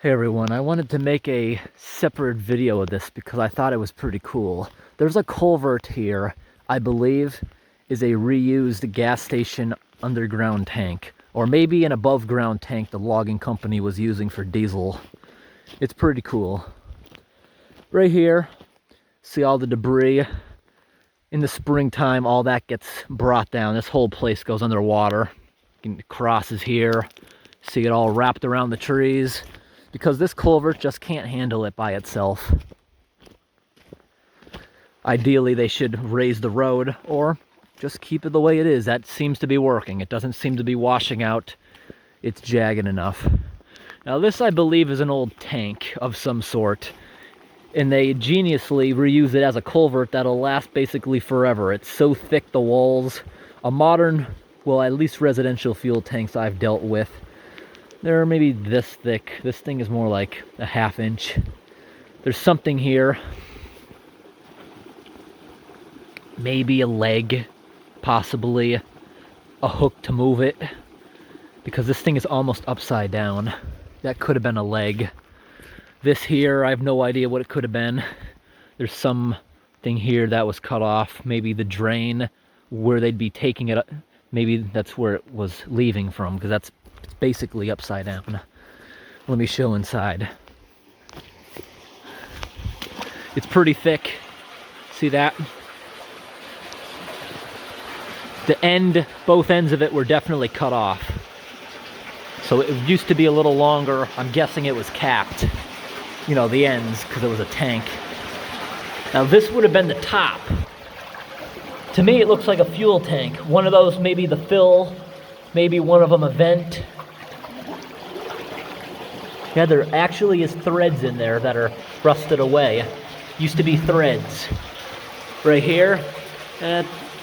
Hey everyone, I wanted to make a separate video of this because I thought it was pretty cool. There's a culvert here, I believe, is a reused gas station underground tank. Or maybe an above ground tank the logging company was using for diesel. It's pretty cool. Right here, see all the debris. In the springtime, all that gets brought down. This whole place goes underwater. It crosses here. See it all wrapped around the trees. Because this culvert just can't handle it by itself. Ideally, they should raise the road or just keep it the way it is. That seems to be working. It doesn't seem to be washing out. It's jagged enough. Now this, I believe, is an old tank of some sort. And they geniusly reuse it as a culvert that'll last basically forever. It's so thick, the walls. A modern, well, at least residential fuel tanks I've dealt with, they're maybe this thick. This thing is more like a ½ inch. There's something here. Maybe a leg, possibly a hook to move it, because this thing is almost upside down. That could have been a leg. This here, I have no idea what it could have been. There's something here that was cut off. Maybe the drain where they'd be taking it, maybe that's where it was leaving from, because it's basically upside down. Let me show inside. It's pretty thick. See that? Both ends of it were definitely cut off. So it used to be a little longer. I'm guessing it was capped. You know, the ends, because it was a tank. Now this would have been the top. To me, it looks like a fuel tank. One of those, maybe the fill, maybe one of them a vent. Yeah, there actually is threads in there that are rusted away. Used to be threads. Right here,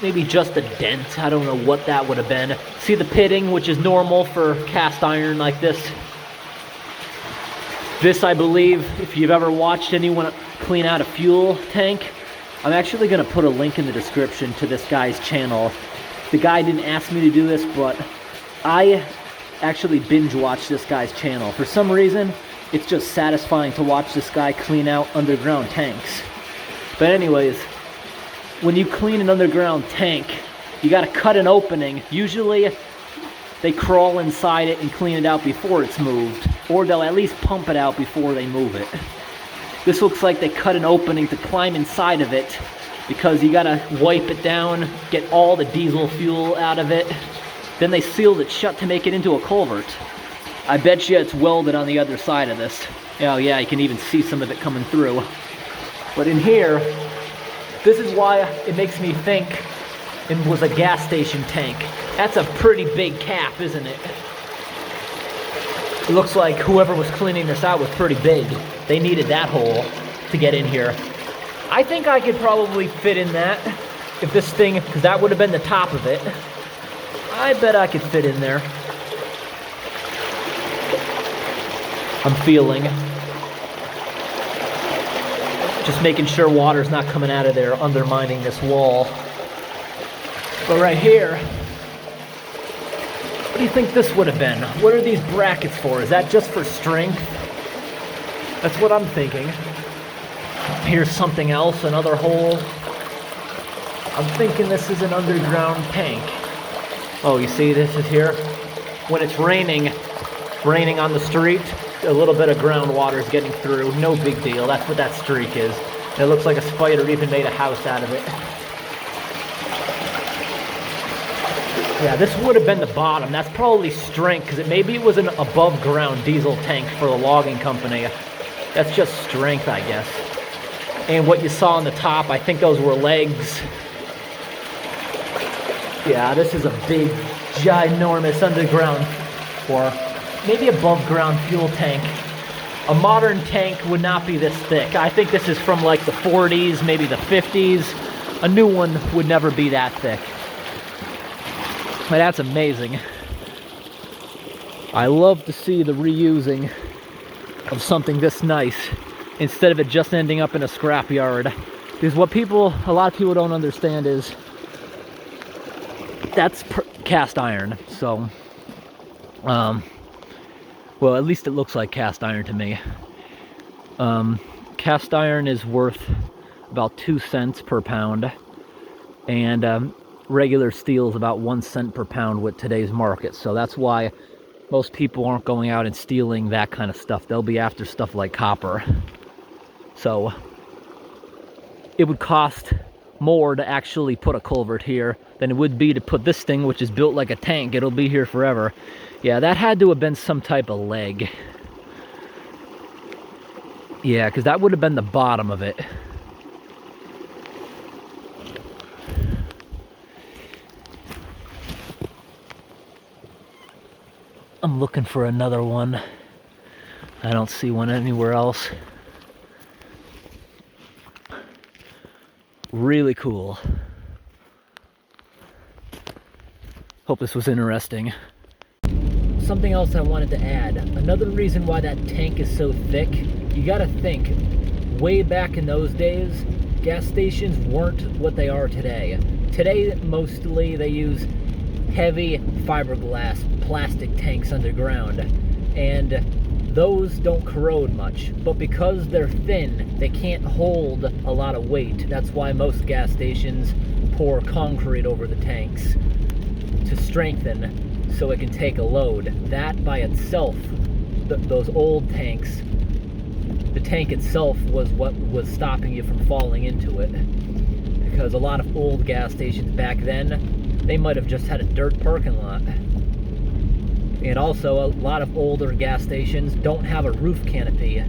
maybe just a dent. I don't know what that would have been. See the pitting, which is normal for cast iron like this? This, I believe, if you've ever watched anyone clean out a fuel tank, I'm actually going to put a link in the description to this guy's channel. The guy didn't ask me to do this, but I actually binge watch this guy's channel. For some reason, it's just satisfying to watch this guy clean out underground tanks. But anyways, when you clean an underground tank, you got to cut an opening. Usually, they crawl inside it and clean it out before it's moved, or they'll at least pump it out before they move it. This looks like they cut an opening to climb inside of it, because you got to wipe it down, get all the diesel fuel out of it. Then they sealed it shut to make it into a culvert. I bet you it's welded on the other side of this. Oh yeah, you can even see some of it coming through. But in here, this is why it makes me think it was a gas station tank. That's a pretty big cap, isn't it? It looks like whoever was cleaning this out was pretty big. They needed that hole to get in here. I think I could probably fit in that if this thing, because that would have been the top of it. I bet I could fit in there. I'm feeling. Just making sure water's not coming out of there, undermining this wall. But right here, what do you think this would have been? What are these brackets for? Is that just for strength? That's what I'm thinking. Here's something else, another hole. I'm thinking this is an underground tank. Oh, you see this is here? When it's raining on the street, a little bit of groundwater is getting through. No big deal. That's what that streak is. And it looks like a spider even made a house out of it. Yeah, this would have been the bottom. That's probably strength, because maybe it was an above ground diesel tank for the logging company. That's just strength, I guess. And what you saw on the top, I think those were legs. Yeah, this is a big, ginormous underground, or maybe above ground fuel tank. A modern tank would not be this thick. I think this is from like the 40s, maybe the 50s. A new one would never be that thick. But that's amazing. I love to see the reusing of something this nice instead of it just ending up in a scrapyard. Because what a lot of people don't understand is that's cast iron. So Well, at least it looks like cast iron to me. Cast iron is worth about 2 cents per pound, and regular steel is about 1 cent per pound with today's market. So that's why most people aren't going out and stealing that kind of stuff. They'll be after stuff like copper. So it would cost more to actually put a culvert here than it would be to put this thing, which is built like a tank. It'll be here forever. Yeah, that had to have been some type of leg. Yeah, because that would have been the bottom of it. I'm looking for another one. I don't see one anywhere else. Really cool. Hope this was interesting. Something else I wanted to add. Another reason why that tank is so thick, you gotta think, way back in those days, gas stations weren't what they are today. Today, mostly they use heavy fiberglass plastic tanks underground, and those don't corrode much, but because they're thin, they can't hold a lot of weight. That's why most gas stations pour concrete over the tanks to strengthen so it can take a load. That by itself, those old tanks, the tank itself was what was stopping you from falling into it. Because a lot of old gas stations back then, they might have just had a dirt parking lot. And also, a lot of older gas stations don't have a roof canopy.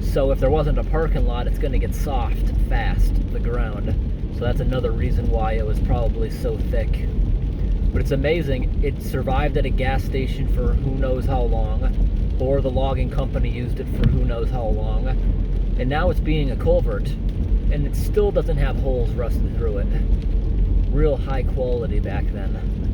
So if there wasn't a parking lot, it's gonna get soft fast, the ground. So that's another reason why it was probably so thick. But it's amazing, it survived at a gas station for who knows how long, or the logging company used it for who knows how long, and now it's being a culvert, and it still doesn't have holes rusted through it. Real high quality back then.